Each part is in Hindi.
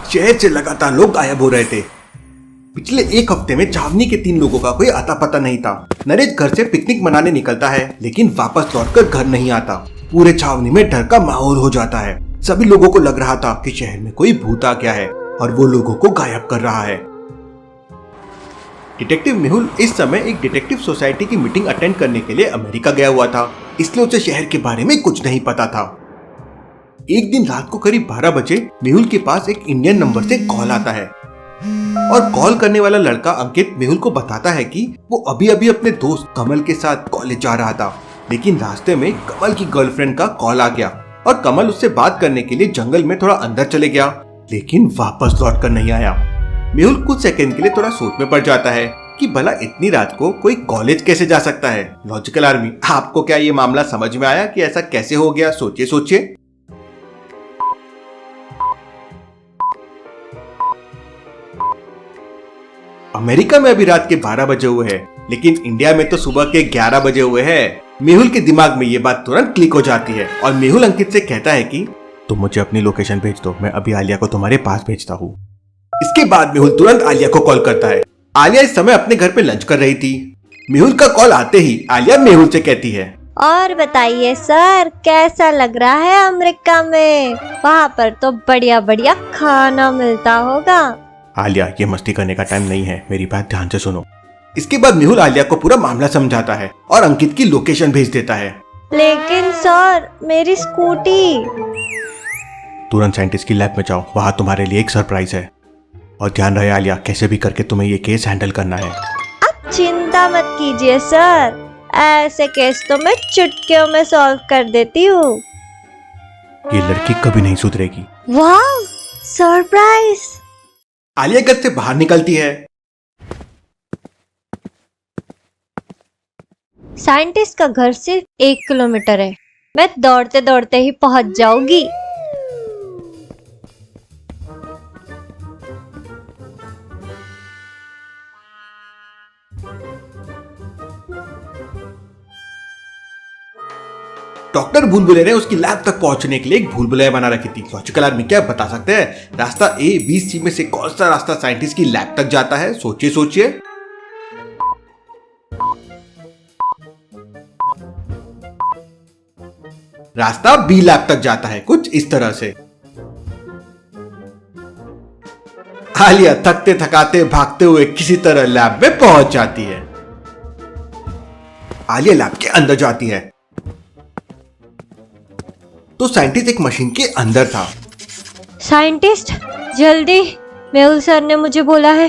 शहर से लगातार लोग गायब हो रहे थे। पिछले एक हफ्ते में छावनी के 3 लोगों का कोई अता पता नहीं था। नरेश घर से पिकनिक मनाने निकलता है लेकिन वापस लौटकर घर नहीं आता। पूरे छावनी में डर का माहौल हो जाता है। सभी लोगों को लग रहा था कि शहर में कोई भूत आ गया है और वो लोगों को गायब कर रहा है। डिटेक्टिव मेहुल इस समय एक डिटेक्टिव सोसाइटी की मीटिंग अटेंड करने के लिए अमेरिका गया हुआ था, इसलिए उसे शहर के बारे में कुछ नहीं पता था। एक दिन रात को करीब 12 बजे मेहुल के पास एक इंडियन नंबर से कॉल आता है और कॉल करने वाला लड़का अंकित मेहुल को बताता है कि वो अभी अभी अपने दोस्त कमल के साथ कॉलेज जा रहा था, लेकिन रास्ते में कमल की गर्लफ्रेंड का कॉल आ गया और कमल उससे बात करने के लिए जंगल में थोड़ा अंदर चले गया, लेकिन वापस लौट कर नहीं आया। मेहुल कुछ सेकंड के लिए थोड़ा सोच में पड़ जाता है कि भला इतनी रात को कोई कॉलेज कैसे जा सकता है। लॉजिकल आर्मी, आपको क्या ये मामला समझ में आया कि ऐसा कैसे हो गया? सोचिए सोचिए। अमेरिका में अभी रात के 12 बजे हुए हैं, लेकिन इंडिया में तो सुबह के 11 बजे हुए हैं। मेहुल के दिमाग में ये बात तुरंत क्लिक हो जाती है और मेहुल अंकित से कहता है कि तुम मुझे अपनी लोकेशन भेज दो, मैं अभी आलिया को तुम्हारे पास भेजता हूँ। इसके बाद मेहुल तुरंत आलिया को कॉल करता है। आलिया इस समय अपने घर पे लंच कर रही थी। मेहुल का कॉल आते ही आलिया मेहुल से कहती है, और बताइए सर, कैसा लग रहा है अमेरिका में? वहाँ पर तो बढ़िया बढ़िया खाना मिलता होगा। आलिया, ये मस्ती करने का टाइम नहीं है, मेरी बात ध्यान से सुनो। इसके बाद मेहुल आलिया को पूरा मामला समझाता है और अंकित की लोकेशन भेज देता है। लेकिन सर, मेरी स्कूटी। तुरंत साइंटिस्ट की लैब में जाओ, वहाँ तुम्हारे लिए एक सरप्राइज है। और ध्यान रहे आलिया, कैसे भी करके तुम्हें ये केस हैंडल करना है। आप चिंता मत कीजिए सर, ऐसे केस तो मैं चुटकियों में सॉल्व कर देती हूँ। ये लड़की कभी नहीं सुधरेगी। वाह, सरप्राइज। आलिया घर से बाहर निकलती है। साइंटिस्ट का घर सिर्फ 1 किलोमीटर है, मैं दौड़ते दौड़ते ही पहुंच जाऊंगी। डॉक्टर भूल भुलैया ने उसकी लैब तक पहुंचने के लिए एक भूल भुलैया बना रखी थी। लॉजिकल आदमी क्या बता सकते हैं रास्ता A, B, C में से कौन सा रास्ता साइंटिस्ट की लैब तक जाता है? सोचिए सोचिए। रास्ता B लैब तक जाता है, कुछ इस तरह से। आलिया थकते थकाते भागते हुए किसी तरह लैब में पहुंच जाती है। आलिया लैब के अंदर जाती है तो साइंटिस्ट एक मशीन के अंदर था। साइंटिस्ट, जल्दी, मेहुल सर ने मुझे बोला है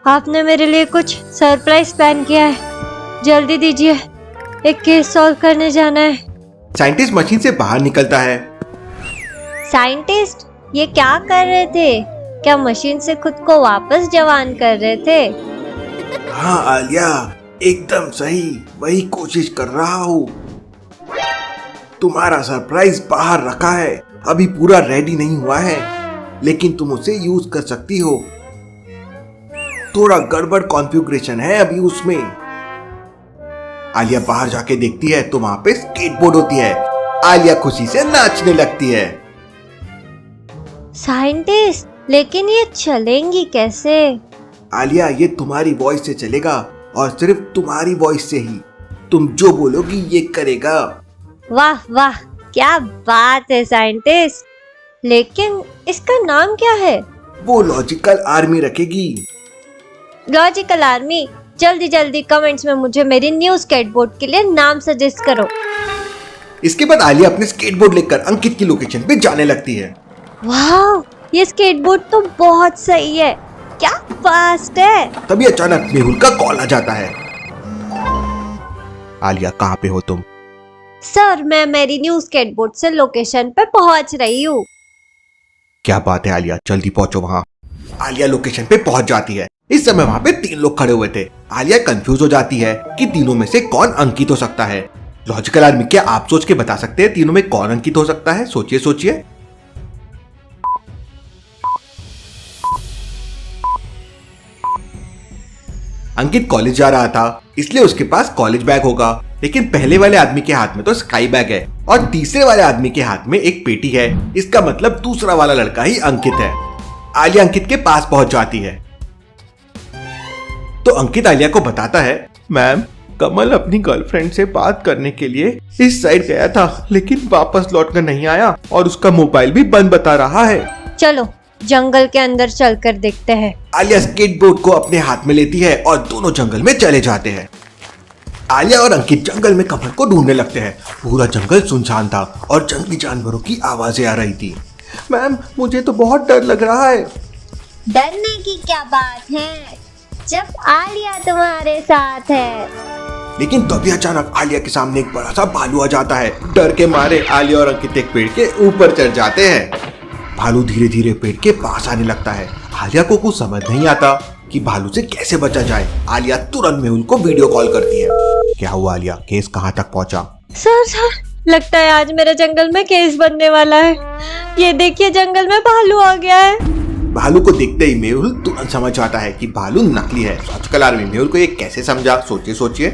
आपने मेरे लिए कुछ सरप्राइज प्लान किया है, जल्दी दीजिए, एक केस सॉल्व करने जाना है। साइंटिस्ट मशीन से बाहर निकलता है। साइंटिस्ट, ये क्या कर रहे थे? क्या मशीन से खुद को वापस जवान कर रहे थे? हाँ आलिया, एकदम सही, वही कोशिश कर रहा हूँ। तुम्हारा सरप्राइज बाहर रखा है, अभी पूरा रेडी नहीं हुआ है, लेकिन तुम उसे यूज कर सकती हो। थोड़ा गड़बड़ कॉन्फ़िगरेशन है अभी उसमें। आलिया बाहर जाके देखती है तो वहां पे स्केटबोर्ड होती है। आलिया खुशी से नाचने लगती है। साइंटिस्ट, लेकिन ये चलेंगी कैसे? आलिया, ये तुम्हारी वॉइस से चलेगा और सिर्फ तुम्हारी वॉइस से ही। तुम जो बोलोगी ये करेगा। वाह वाह, क्या बात है साइंटिस्ट, लेकिन इसका नाम क्या है? वो लॉजिकल आर्मी रखेगी। लॉजिकल आर्मी, जल्दी जल्दी कमेंट्स में मुझे मेरी न्यू स्केटबोर्ड के लिए नाम सजेस्ट करो। इसके बाद आलिया अपने स्केटबोर्ड लेकर अंकित की लोकेशन पे जाने लगती है। वाह, ये स्केटबोर्ड तो बहुत सही है, क्या फास्ट है। तभी अचानक मेहुल का कॉल आ जाता है। आलिया, कहाँ पे हो तुम? सर, मैं मेरी न्यू स्केटबोर्ड से लोकेशन पे पहुंच रही हूँ। क्या बात है आलिया, जल्दी पहुंचो वहाँ। आलिया लोकेशन पे पहुंच जाती है। इस समय वहाँ पे 3 लोग खड़े हुए थे। आलिया कंफ्यूज हो जाती है कि तीनों में से कौन अंकित हो सकता है। लॉजिकल आदमी, क्या आप सोच के बता सकते हैं तीनों में कौन अंकित हो सकता है? सोचिए सोचिए। अंकित कॉलेज जा रहा था, इसलिए उसके पास कॉलेज बैग होगा, लेकिन पहले वाले आदमी के हाथ में तो स्काई बैग है और तीसरे वाले आदमी के हाथ में एक पेटी है। इसका मतलब दूसरा वाला लड़का ही अंकित है। आलिया अंकित के पास पहुंच जाती है तो अंकित आलिया को बताता है, मैम कमल अपनी गर्लफ्रेंड से बात करने के लिए इस साइड गया था, लेकिन वापस लौटकर नहीं आया और उसका मोबाइल भी बंद बता रहा है। चलो जंगल के अंदर चलकर देखते हैं। आलिया स्केटबोर्ड को अपने हाथ में लेती है और दोनों जंगल में चले जाते हैं। आलिया और अंकित जंगल में कमल को ढूंढने लगते हैं। पूरा जंगल सुनसान था और जंगली जानवरों की आवाजें आ रही थी। मैम मुझे तो बहुत डर लग रहा है। डरने की क्या बात है, जब आलिया तुम्हारे साथ है। लेकिन तभी अचानक आलिया के सामने एक बड़ा सा भालू आ जाता है। डर के मारे आलिया और अंकित एक पेड़ के ऊपर चढ़ जाते हैं। भालू धीरे धीरे पेड़ के पास आने लगता है। आलिया को कुछ समझ नहीं आता कि भालू से कैसे बचा जाए। आलिया तुरंत मेहुल को वीडियो कॉल करती है। क्या हुआ आलिया, केस कहाँ तक पहुँचा? सर लगता है आज मेरे जंगल में केस बनने वाला है। ये देखिए जंगल में भालू आ गया है। भालू को देखते ही मेहुल तुरंत समझ जाता है कि भालू नकली है। लॉजिकल आर्मी मेहुल को ये कैसे समझा, सोचिए।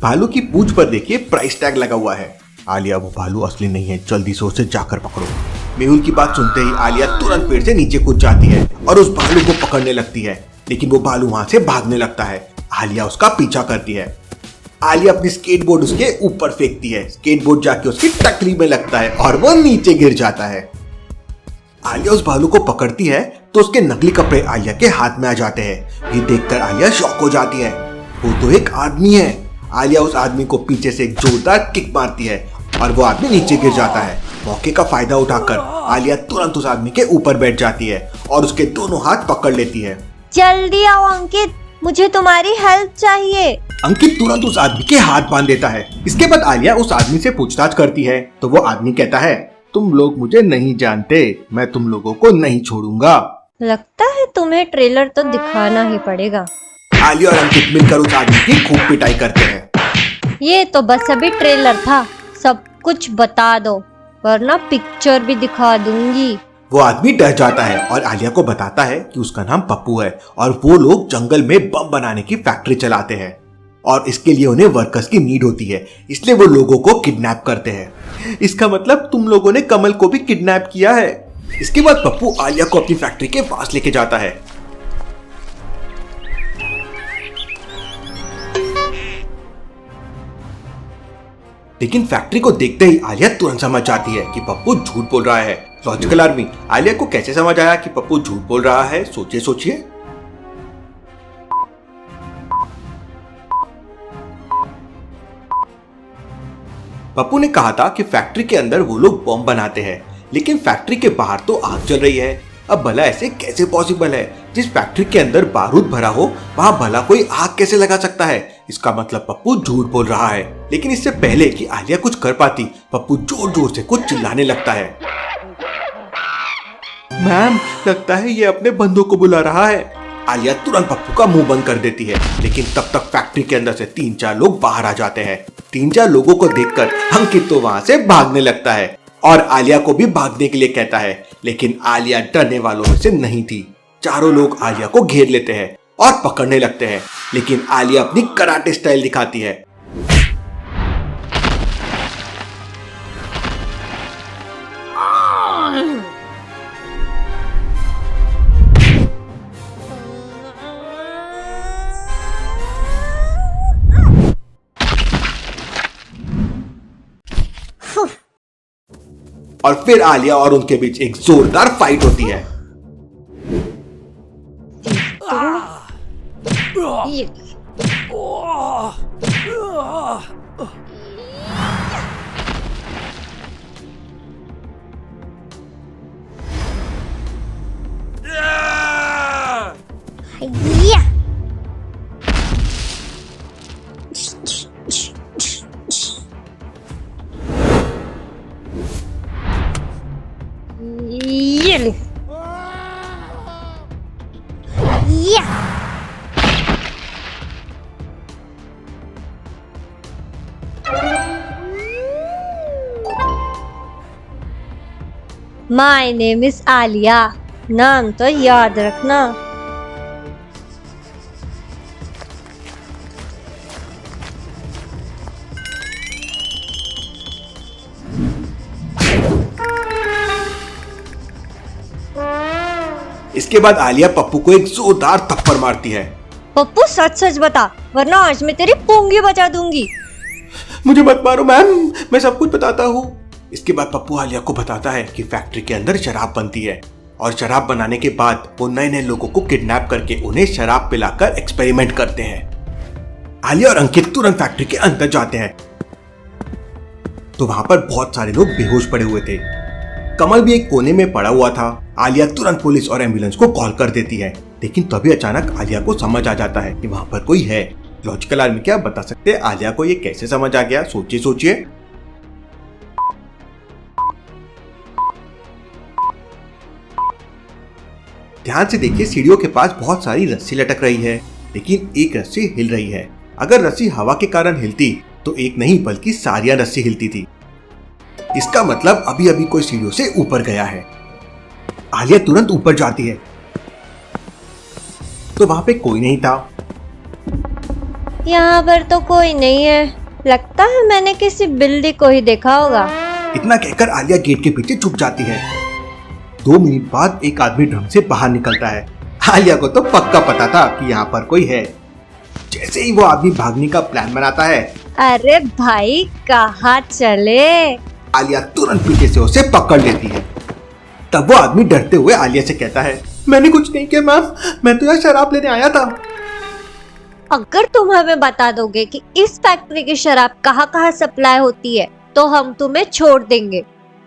भालू की पूंछ पर देखिए प्राइस टैग लगा हुआ है। आलिया वो भालू असली नहीं है, जल्दी से उसे जाकर पकड़ो। मेहुल की बात सुनते ही आलिया तुरंत पेड़ से नीचे कूद जाती है और उस भालू को पकड़ने लगती है, लेकिन वो भालू वहां से भागने लगता है। आलिया उसका पीछा करती है। आलिया अपनी स्केटबोर्ड उसके ऊपर फेंकती है। स्केटबोर्ड जाके उसकी टकरी में लगता है और वो नीचे गिर जाता है। आलिया उस भालू को पकड़ती है तो उसके नकली कपड़े आलिया के हाथ में आ जाते हैं। ये देखकर आलिया शॉक हो जाती है। वो तो एक आदमी है। आलिया उस आदमी को पीछे से एक जोरदार किक मारती है और वो आदमी नीचे गिर जाता है। मौके का फायदा उठाकर आलिया तुरंत उस आदमी के ऊपर बैठ जाती है और उसके दोनों हाथ पकड़ लेती है। जल्दी आओ अंकित, मुझे तुम्हारी हेल्प चाहिए। अंकित तुरंत उस आदमी के हाथ बांध देता है। इसके बाद आलिया उस आदमी से पूछताछ करती है तो वो आदमी कहता है, तुम लोग मुझे नहीं जानते, मैं तुम लोगों को नहीं छोड़ूंगा। लगता है तुम्हें ट्रेलर तो दिखाना ही पड़ेगा। आलिया और अंकित मिलकर उस आदमी की खूब पिटाई करते हैं। ये तो बस अभी ट्रेलर था, सब कुछ बता दो वरना पिक्चर भी दिखा दूंगी। वो आदमी डर जाता है और आलिया को बताता है कि उसका नाम पप्पू है और वो लोग जंगल में बम बनाने की फैक्ट्री चलाते हैं और इसके लिए उन्हें वर्कर्स की नीड होती है, इसलिए वो लोगों को किडनैप करते हैं। इसका मतलब तुम लोगों ने कमल को भी किडनैप किया है। इसके बाद पप्पू आलिया को अपनी फैक्ट्री के पास लेके जाता है। लेकिन फैक्ट्री को देखते ही आलिया तुरंत समझ जाती है कि पप्पू झूठ बोल रहा है। लॉजिकल आर्मी, आलिया को कैसे समझ आया कि पप्पू झूठ बोल रहा है? सोचिए। पप्पू ने कहा था कि फैक्ट्री के अंदर वो लोग बम बनाते हैं, लेकिन फैक्ट्री के बाहर तो आग जल रही है। अब भला ऐसे कैसे पॉसिबल है? जिस फैक्ट्री के अंदर बारूद भरा हो वहां भला कोई आग कैसे लगा सकता है? इसका मतलब पप्पू झूठ बोल रहा है। लेकिन इससे पहले कि आलिया कुछ कर पाती, पप्पू जोर जोर से कुछ चिल्लाने लगता है। मैम लगता है ये अपने बंदों को बुला रहा है। आलिया तुरंत पप्पू का मुंह बंद कर देती है, लेकिन तब तक फैक्ट्री के अंदर से 3-4 लोग बाहर आ जाते हैं। 3-4 लोगों को देखकर अंकित तो वहां से भागने लगता है और आलिया को भी भागने के लिए कहता है, लेकिन आलिया डरने वालों में से नहीं थी। चारों लोग आलिया को घेर लेते हैं और पकड़ने लगते हैं, लेकिन आलिया अपनी कराटे स्टाइल दिखाती है। और फिर आलिया और उनके बीच एक जोरदार फाइट होती है। ये ले। माय नेम इज आलिया, नाम तो याद रखना। इसके बाद आलिया पप्पू को एक जोरदार थप्पड़ मारती है। पप्पू सच सच बता, वरना आज मैं तेरी पोंगी बचा दूंगी। मुझे मत मारो मैम, मैं सब कुछ बताता हूँ। इसके बाद पप्पू आलिया को बताता है कि फैक्ट्री के अंदर शराब बनती है और शराब बनाने के बाद वो नए नए लोगों को किडनैप करके उन्हें शराब पिलाकर एक्सपेरिमेंट करते हैं। आलिया और अंकित तुरंत फैक्ट्री के अंदर जाते हैं तो वहां पर बहुत सारे लोग बेहोश पड़े हुए थे। कमल भी एक कोने में पड़ा हुआ था। आलिया तुरंत पुलिस और एम्बुलेंस को कॉल कर देती है, लेकिन तभी अचानक आलिया को समझ आ जाता है कि वहां पर कोई है। लॉजिकल आर्मी क्या बता सकते हैं आलिया को ये कैसे समझ आ गया? सोचिए सोचिए। ध्यान से देखिए, सीढ़ियों के पास बहुत सारी रस्सी लटक रही है, लेकिन एक रस्सी हिल रही है। अगर रस्सी हवा के कारण हिलती तो एक नहीं बल्कि सारियां रस्सी हिलती थी। इसका मतलब अभी अभी कोई सीढ़ियों से ऊपर गया है। आलिया तुरंत ऊपर जाती है तो वहां पे कोई नहीं था। यहाँ पर तो कोई नहीं है, लगता है मैंने किसी बिल्ली को ही देखा होगा। इतना कहकर आलिया गेट के पीछे छुप जाती है। 2 मिनट बाद एक आदमी ड्रम से बाहर निकलता है। आलिया को तो पक्का पता था कि यहाँ पर कोई है। जैसे ही वो आदमी भागने का प्लान बनाता है, अरे भाई कहाँ चले? आलिया तुरंत पीछे से उसे पकड़ लेती है। तब वो आदमी डरते हुए आलिया से कहता है, मैंने कुछ नहीं किया मैम, मैं तो यहाँ शराब लेने आया था। अगर तुम हमें बता दोगे कि इस फैक्ट्री की शराब कहाँ कहाँ सप्लाई होती है तो हम तुम्हें छोड़ देंगे।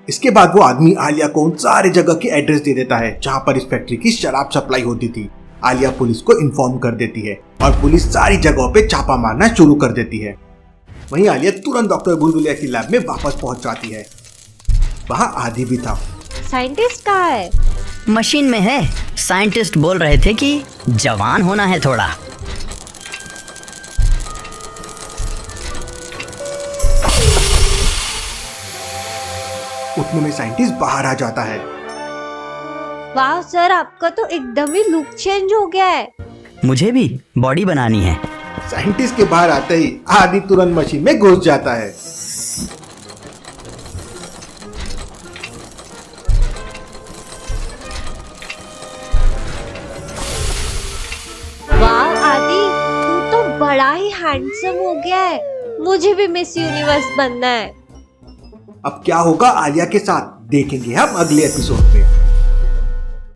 इसके बाद वो आदमी आलिया को उन सारे जगह की एड्रेस दे देता है जहाँ पर इस फैक्ट्री की शराब सप्लाई होती थी। आलिया पुलिस को इन्फॉर्म कर देती है और पुलिस सारी जगहों पे छापा मारना शुरू कर देती है। वहीं आलिया तुरंत डॉक्टर बुलबुलिया की लैब में वापस पहुंच जाती है। वहां आदि भी था। साइंटिस्ट कहाँ है? मशीन में है। साइंटिस्ट बोल रहे थे कि जवान होना है थोड़ा। उतने में साइंटिस्ट बाहर आ जाता है। वाह सर, आपका तो एकदम ही लुक चेंज हो गया है। मुझे भी बॉडी बनानी है। साइंटिस्ट के बाहर आते ही आदि तुरंत मशीन में घुस जाता है। वाह आदि, तू तो बड़ा ही हैंडसम हो गया है। मुझे भी मिस यूनिवर्स बनना है। अब क्या होगा आलिया के साथ देखेंगे हम अगले एपिसोड में।